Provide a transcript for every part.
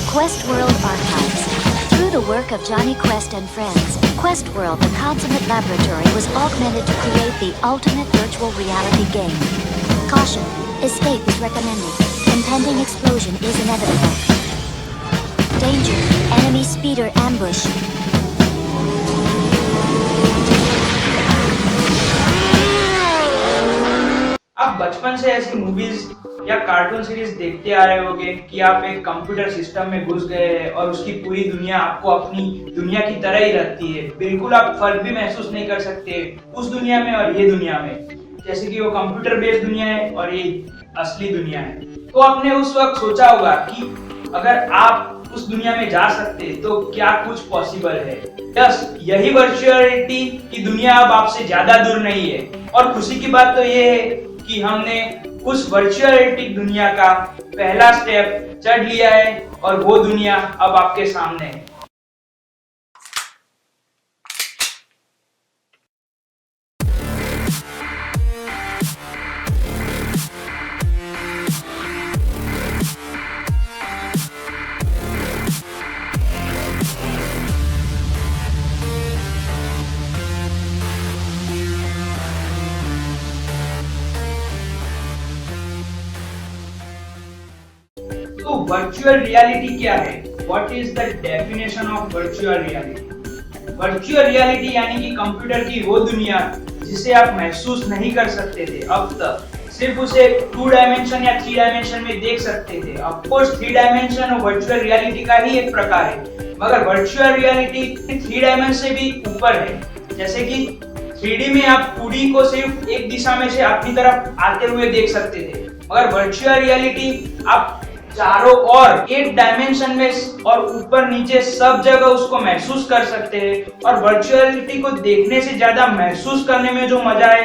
Quest World Archives. Through the work of Johnny Quest and friends, Quest World, the consummate laboratory, was augmented to create the ultimate virtual reality game. Caution, escape is recommended. Impending explosion is inevitable. Danger, enemy speeder ambush. आप बचपन से ऐसी movies या cartoon series देखते आ रहे होंगे कि आप एक कंप्यूटर सिस्टम में घुस गए हैं और उसकी पूरी दुनिया आपको अपनी दुनिया की तरह ही लगती है। बिल्कुल आप फर्क भी महसूस नहीं कर सकते उस दुनिया में और ये दुनिया में, जैसे कि वो कंप्यूटर बेस्ड दुनिया है और ये असली दुनिया है। तो आपने उस वक्त सोचा होगा कि अगर आप उस दुनिया में जा सकते तो क्या कुछ पॉसिबल है। यस, यही वर्चुअल रियलिटी की दुनिया अब आपसे ज्यादा दूर नहीं है। और खुशी की बात तो ये है कि हमने उस वर्चुअल रियलिटी दुनिया का पहला स्टेप चढ़ लिया है और वो दुनिया अब आपके सामने है। तो वर्चुअल रियलिटी क्या है? What is the definition of virtual reality? Virtual reality यानी कि कंप्यूटर की वो दुनिया जिसे आप महसूस नहीं कर सकते थे अब तक, सिर्फ उसे 2 डायमेंशन या 3 डायमेंशन में देख सकते थे। ऑफ कोर्स 3 डायमेंशन और वर्चुअल रियलिटी का ही एक प्रकार है, मगर वर्चुअल रियलिटी 3 डायमेंशन से भी ऊपर है। जैसे कि 3D में आप 2D को सिर्फ एक दिशा में से अपनी तरफ आते हुए देख सकते थे, मगर वर्चुअल रियलिटी आप चारों ओर 8 डायमेंशन में और ऊपर नीचे सब जगह उसको महसूस कर सकते हैं। और वर्चुअलिटी को देखने से ज्यादा महसूस करने में जो मजा है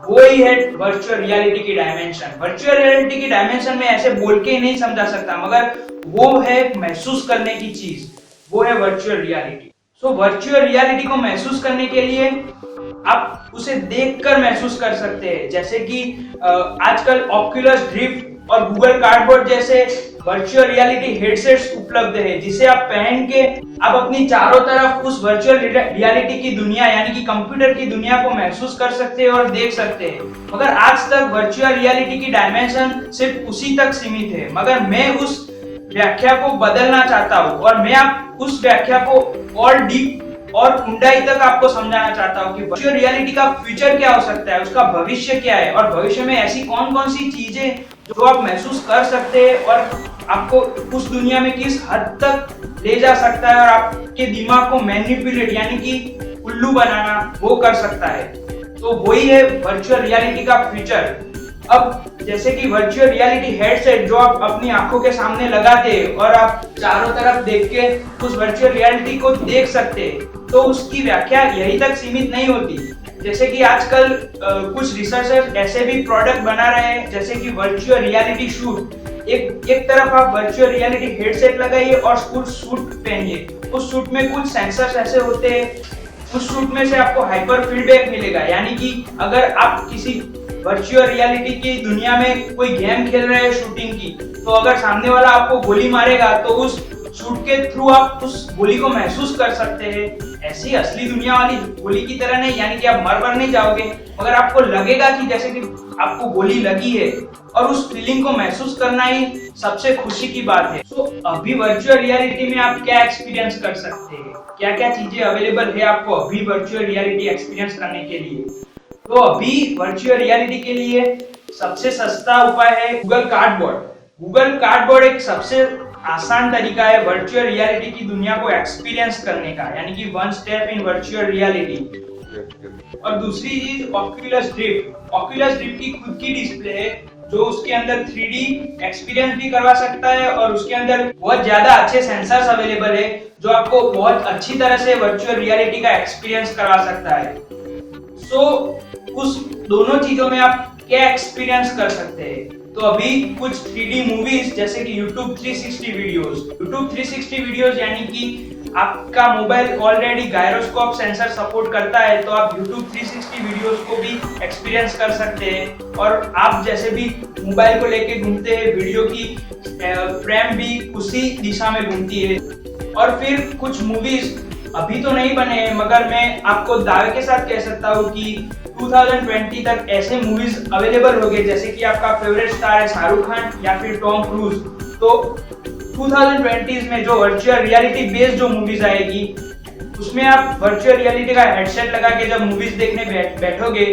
वो ही है वर्चुअल रियलिटी की डायमेंशन। वर्चुअल रियलिटी की डायमेंशन में ऐसे बोल के ही नहीं समझा सकता, मगर वो है महसूस करने की चीज, वो है virtual reality. So virtual reality को महसूस करने के लिए आप उसे देखकर महसूस कर सकते हैं। जैसे कि आजकल ऑक्यूलस ड्रिफ्ट और गूगल कार्डबोर्ड जैसे वर्चुअल रियलिटी हेडसेट्स उपलब्ध है, जिसे आप पहन के आप अपनी चारों तरफ उस वर्चुअल रियलिटी की दुनिया यानी कि कंप्यूटर की दुनिया को महसूस कर सकते हैं और देख सकते हैं। मगर आज तक वर्चुअल रियलिटी की डायमेंशन सिर्फ उसी तक सीमित है, मगर मैं उस व्याख्या को बदलना चाहता हूँ और मैं आप उस व्याख्या को और डीप और ऊंडाई तक आपको समझाना चाहता हूँ कि वर्चुअल रियलिटी का फ्यूचर क्या हो सकता है, उसका भविष्य क्या है और भविष्य में ऐसी कौन कौन सी चीजें जो आप महसूस कर सकते हैं और आपको उस दुनिया में किस हद तक ले जा सकता है और आपके दिमाग को मैनिपुलेट यानी कि उल्लू बनाना वो कर सकता है। तो वही है वर्चुअल रियलिटी का फ्यूचर। अब जैसे कि वर्चुअल रियलिटी हेडसेट जो आप अपनी आंखों के सामने लगाते हैं और आप चारों तरफ देख के उस वर्चुअल रियलिटी को देख सकते हैं, तो उसकी व्याख्या यही तक सीमित नहीं होती। जैसे कि आजकल कुछ रिसर्चर ऐसे भी प्रोडक्ट बना रहे हैं जैसे कि वर्चुअल रियलिटी शूट। एक तरफ आप वर्चुअल रियलिटी हेडसेट लगाइए और कुछ सूट पहनिए। उस सूट में कुछ सेंसर्स ऐसे होते हैं, उस सूट में से आपको हाइपर फीडबैक मिलेगा, यानी कि अगर आप किसी वर्चुअल रियलिटी की दुनिया में कोई गेम खेल रहे हैं शूटिंग की, तो अगर सामने वाला आपको गोली मारेगा तो उस शूट के थ्रू आप उस गोली को महसूस कर सकते हैं। ऐसी असली दुनिया वाली गोली की तरह नहीं, यानी कि आप मर नहीं जाओगे, मगर आपको लगेगा कि जैसे कि आपको गोली लगी है और उस फीलिंग को महसूस करना ही सबसे खुशी की बात है। तो अभी वर्चुअल रियलिटी में आप क्या एक्सपीरियंस कर सकते हैं, क्या क्या चीजें अवेलेबल है आपको अभी वर्चुअल रियलिटी एक्सपीरियंस करने के लिए। तो अभी वर्चुअल रियलिटी के लिए सबसे सस्ता उपाय है गूगल कार्डबोर्ड। गूगल कार्डबोर्ड एक सबसे आसान तरीका है वर्चुअल रियलिटी की दुनिया को एक्सपीरियंस करने का, यानी कि 1 स्टेप इन वर्चुअल रियलिटी। और दूसरी चीज ऑक्यूलस ड्रिफ्ट। ऑक्यूलस ड्रिफ्ट की खुद की डिस्प्ले है जो उसके अंदर 3D एक्सपीरियंस भी करवा सकता है और उसके अंदर बहुत ज्यादा अच्छे सेंसर्स अवेलेबल है जो आपको बहुत अच्छी तरह से वर्चुअल रियलिटी का एक्सपीरियंस करवा सकता है। सो उस दोनों चीजों में आप क्या एक्सपीरियंस कर सकते हैं। तो अभी कुछ 3D मूवीज जैसे कि YouTube 360 वीडियोस यानी कि आपका mobile already gyroscope sensor support करता है, तो आप YouTube 360 वीडियोस को भी एक्सपीरियंस कर सकते हैं। और आप जैसे भी मोबाइल को लेके घूमते हैं, वीडियो की फ्रेम भी उसी दिशा में घूमती है। और फिर कुछ मूवीज अभी तो नहीं बने हैं, मगर मैं आपको दावे के साथ कह सकता हूँ कि 2020 तक ऐसे मूवीज अवेलेबल हो गए, जैसे कि आपका फेवरेट स्टार है शाहरुख खान या फिर टॉम क्रूज। तो 2020 में जो वर्चुअल रियलिटी बेस्ड जो मूवीज आएगी, उसमें आप वर्चुअल रियलिटी का हेडसेट लगा के जब मूवीज देखने बैठोगे,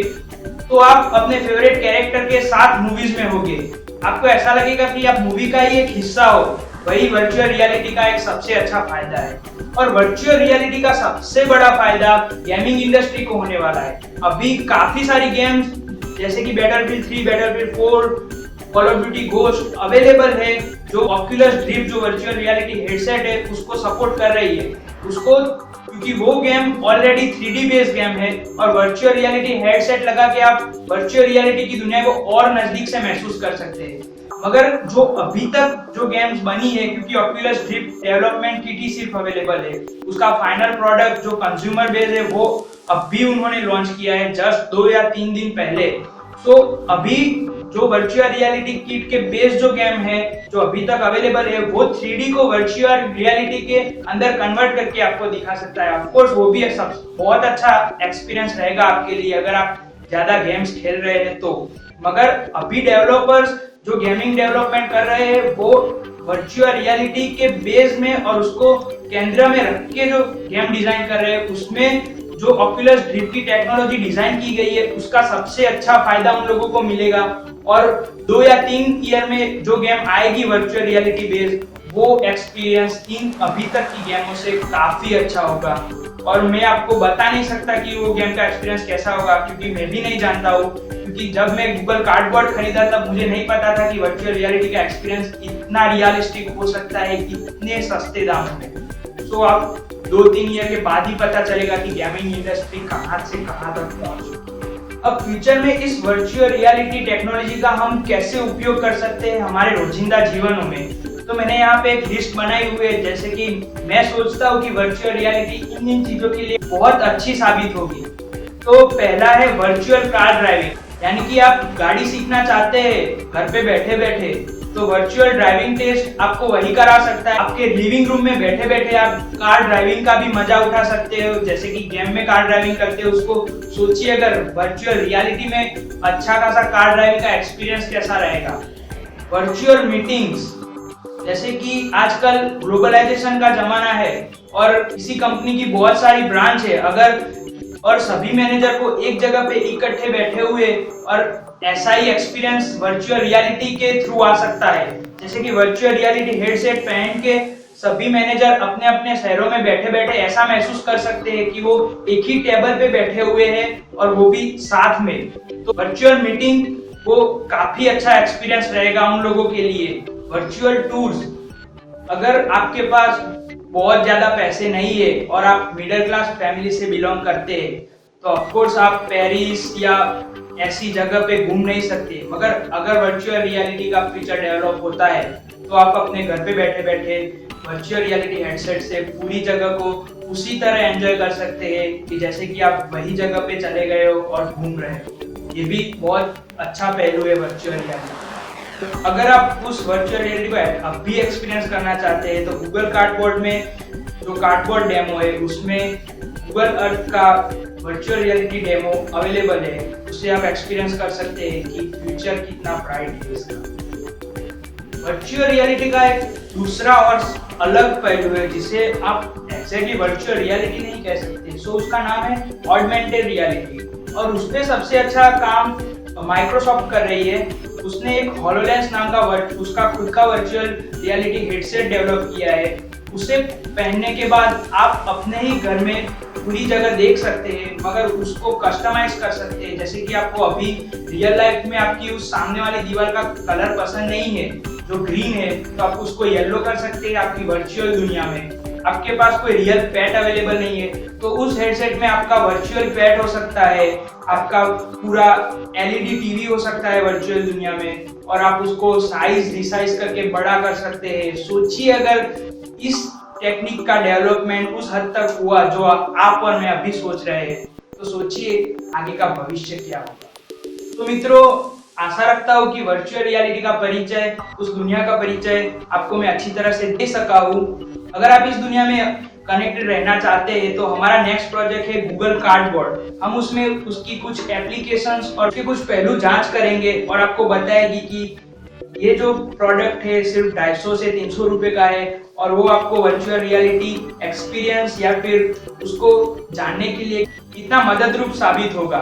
तो आप अपने फेवरेट कैरेक्टर के साथ मूवीज में होगे। आपको ऐसा लगेगा कि आप मूवी का ही एक हिस्सा हो। वही वर्चुअल रियलिटी का एक सबसे अच्छा फायदा है। और वर्चुअल रियलिटी का सबसे बड़ा फायदा गेमिंग इंडस्ट्री को होने वाला है। अभी काफी सारी गेम्स जैसे कि battlefield 3, battlefield 4, call of duty ghost available है, जो ऑक्यूलस ड्रिफ्ट जो वर्चुअल रियलिटी हेडसेट है उसको सपोर्ट कर रही है। उसको क्योंकि वो game already 3D based game है, और वर्चुअल रियलिटी हेडसेट लगा के आप वर्चुअल रियलिटी की दुनिया को और नजदीक से महसूस कर सकते हैं। मगर जो अभी तक जो गेम्स बनी है, क्योंकि ऑक्यूलस ड्रिफ्ट डेवलपमेंट किट ही सिर्फ अवेलेबल है, उसका फाइनल प्रोडक्ट जो कंज्यूमर बेस है वो अभी उन्होंने लॉन्च किया है जस्ट 2 या 3 दिन पहले। तो अभी जो वर्चुअल रियलिटी किट के बेस्ड जो गेम है जो अभी तक अवेलेबल है, वो 3D को वर्चुअल रियलिटी के अंदर कन्वर्ट करके आपको दिखा सकता है। ऑफ कोर्स वो भी एक बहुत अच्छा एक्सपीरियंस रहेगा आपके लिए अगर आप ज्यादा गेम्स खेल रहे हैं तो। मगर अभी डेवलपर्स जो गेमिंग डेवलपमेंट कर रहे हैं वो वर्चुअल रियलिटी के बेस में और उसको केंद्र में रख के जो गेम डिजाइन कर रहे हैं, उसमें जो ऑक्यूलस ड्रिफ्ट की टेक्नोलॉजी डिजाइन की गई है उसका सबसे अच्छा फायदा उन लोगों को मिलेगा। और 2 या 3 ईयर में जो गेम आएगी वर्चुअल रियलिटी बेस्ड, वो एक्सपीरियंस इन अभी तक की गेमों से काफी अच्छा होगा। और मैं आपको बता नहीं सकता कि वो गेम का एक्सपीरियंस कैसा होगा, क्योंकि मैं भी नहीं जानता हूँ। क्योंकि जब मैं गूगल कार्डबोर्ड खरीदा तब मुझे नहीं पता था कि वर्चुअल रियलिटी का एक्सपीरियंस इतना रियलिस्टिक हो सकता है इतने सस्ते दामों में। तो आप 2-3 ईयर के बाद ही पता चलेगा कि गेमिंग इंडस्ट्री कहां से कहां तक पहुंची। अब फ्यूचर में इस वर्चुअल रियलिटी टेक्नोलॉजी का हम कैसे उपयोग कर सकते हैं हमारे रोजिंदा जीवनों में, तो मैंने यहाँ पे एक लिस्ट बनाई हुई है। जैसे कि मैं सोचता हूँ कि वर्चुअल रियलिटी इन चीजों के लिए बहुत अच्छी साबित होगी। तो पहला है वर्चुअल कार ड्राइविंग, यानी कि आप गाड़ी सीखना चाहते हैं घर पे बैठे बैठे, तो वर्चुअल ड्राइविंग टेस्ट आपको वही करा सकता है। आपके लिविंग रूम में बैठे बैठे आप कार ड्राइविंग का भी मजा उठा सकते हो, जैसे कि गेम में कार ड्राइविंग करते हो उसको सोचिए अगर वर्चुअल रियलिटी में अच्छा खासा कार ड्राइविंग का एक्सपीरियंस कैसा रहेगा। वर्चुअल मीटिंग्स, जैसे कि आजकल ग्लोबलाइजेशन का जमाना है और किसी कंपनी की बहुत सारी ब्रांच है, अगर और सभी मैनेजर को एक जगह पे इकट्ठे बैठे हुए और ऐसा ही एक्सपीरियंस वर्चुअल रियलिटी के थ्रू आ सकता है। जैसे कि वर्चुअल रियलिटी हेडसेट पहन के सभी मैनेजर अपने अपने शहरों में बैठे बैठे ऐसा महसूस कर सकते हैं कि वो एक ही टेबल पे बैठे हुए हैं और वो भी साथ में। तो वर्चुअल मीटिंग वो काफी अच्छा एक्सपीरियंस रहेगा उन लोगों के लिए। वर्चुअल टूर्स, अगर आपके पास बहुत ज्यादा पैसे नहीं है और आप मिडिल क्लास फैमिली से बिलोंग करते हैं, तो ऑफ कोर्स आप पेरिस या ऐसी जगह पे घूम नहीं सकते। मगर अगर वर्चुअल रियलिटी का फीचर डेवलप होता है तो आप अपने घर पे बैठे बैठे वर्चुअल रियलिटी हेडसेट से पूरी जगह को उसी तरह एंजॉय कर सकते हैं कि जैसे कि आप वही जगह पे चले गए हो और घूम रहे हो। ये भी बहुत अच्छा पहलू है वर्चुअल रियलिटी। अगर आप उस वर्चुअल रियलिटी को अब भी एक्सपीरियंस करना चाहते हैं तो गूगल कार्डबोर्ड में जो कार्डबोर्ड डेमो है उसमें गूगल अर्थ का वर्चुअल रियलिटी डेमो अवेलेबल है, उससे आप एक्सपीरियंस कर सकते हैं कि फ्यूचर कितना ब्राइट है इसका। वर्चुअल रियलिटी का एक दूसरा और अलग पहलू है जिसे आप एग्जैक्टली वर्चुअल रियलिटी नहीं कह सकते, सो उसका नाम है ऑगमेंटेड रियलिटी। और उसपे सबसे अच्छा काम माइक्रोसॉफ्ट कर रही है। उसने एक हॉलोलेंस नाम का उसका खुद का वर्चुअल रियलिटी हेडसेट डेवलप किया है। उसे पहनने के बाद आप अपने ही घर में पूरी जगह देख सकते हैं, मगर उसको कस्टमाइज कर सकते हैं। जैसे कि आपको अभी रियल लाइफ में आपकी उस सामने वाली दीवार का कलर पसंद नहीं है जो ग्रीन है, तो आप उसको येलो कर सकते हैं आपकी वर्चुअल दुनिया में। आपके पास कोई रियल पेट अवेलेबल नहीं है तो उस हेडसेट में आपका वर्चुअल पेट हो सकता है, आपका पूरा एलईडी टीवी हो सकता है वर्चुअल दुनिया में। और आप उसको साइज रिसाइज करके बड़ा कर सकते हैं। सोचिए अगर इस टेक्निक का डेवलपमेंट उस हद तक हुआ जो आप और मैं अभी सोच रहे हैं, तो सोचिए आगे का भविष्य क्या होगा। तो मित्रों, आशा रखता हूँ कि वर्चुअल रियलिटी का परिचय, उस दुनिया का परिचय आपको मैं अच्छी तरह से दे सका हूँ। अगर आप इस दुनिया में कनेक्टेड रहना चाहते हैं तो हमारा नेक्स्ट प्रोजेक्ट है गूगल कार्डबोर्ड। हम उसमें उसकी कुछ एप्लीकेशंस और उसके कुछ पहलू जांच करेंगे और आपको बताएगी कि ये जो प्रोडक्ट है सिर्फ 250 से 300 रुपए का है और वो आपको वर्चुअल रियलिटी एक्सपीरियंस या फिर उसको जानने के लिए कितना मददरूप साबित होगा।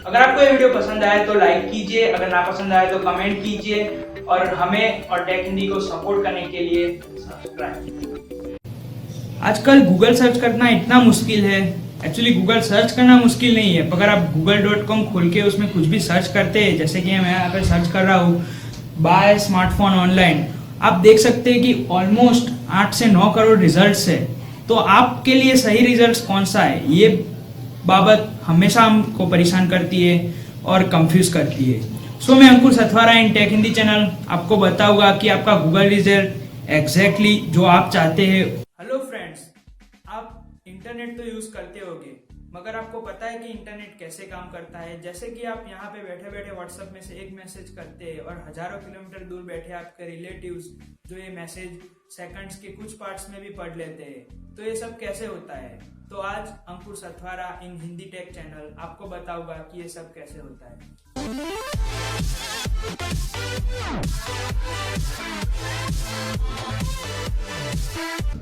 अगर आपको ये वीडियो पसंद आए तो लाइक कीजिए, अगर ना पसंद आए तो कमेंट कीजिए और हमें और टेक हिंदी को सपोर्ट करने के लिए सब्सक्राइब। आजकल गूगल सर्च करना इतना मुश्किल है। एक्चुअली गूगल सर्च करना मुश्किल नहीं है, अगर आप google.com खोल के उसमें कुछ भी सर्च करते हैं, जैसे कि मैं यहाँ पे सर्च कर रहा हूँ बाय स्मार्टफोन ऑनलाइन, आप देख सकते हैं कि ऑलमोस्ट 8 से 9 करोड़ रिजल्ट्स है। तो आपके लिए सही रिजल्ट कौन सा है, ये बाबत हमेशा हमको परेशान करती है और कंफ्यूज करती है। सो मैं अंकुर सथवारा इन टेक हिंदी चैनल आपको बताऊंगा कि आपका गूगल रिजल्ट एग्जैक्टली जो आप चाहते हैं। हेलो फ्रेंड्स, आप इंटरनेट तो यूज करते होंगे, मगर आपको पता है कि इंटरनेट कैसे काम करता है। जैसे कि आप यहाँ पे बैठे बैठे व्हाट्सएप में से एक मैसेज करते हैं और हजारों किलोमीटर दूर बैठे आपके रिलेटिव्स जो ये मैसेज सेकंड्स के कुछ पार्ट्स में भी पढ़ लेते हैं। तो ये सब कैसे होता है, तो आज अंकुर सथवारा इन हिंदी टेक चैनल आपको बताऊंगा कि ये सब कैसे होता है।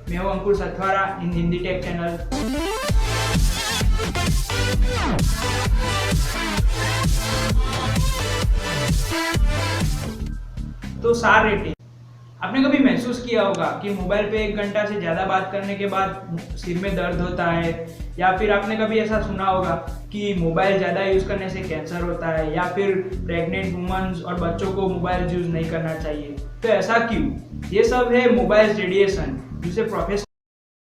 मैं हूं अंकुर सथवारा इन हिंदी टेक चैनल। तो सार रेटिंग, आपने कभी महसूस किया होगा कि मोबाइल पे 1 घंटा से ज्यादा बात करने के बाद सिर में दर्द होता है, या फिर आपने कभी ऐसा सुना होगा कि मोबाइल ज्यादा यूज करने से कैंसर होता है, या फिर प्रेग्नेंट वुमेन्स और बच्चों को मोबाइल यूज नहीं करना चाहिए। तो ऐसा क्यों? ये सब है मोबाइल रेडिएशन, जिसे प्रोफेशनल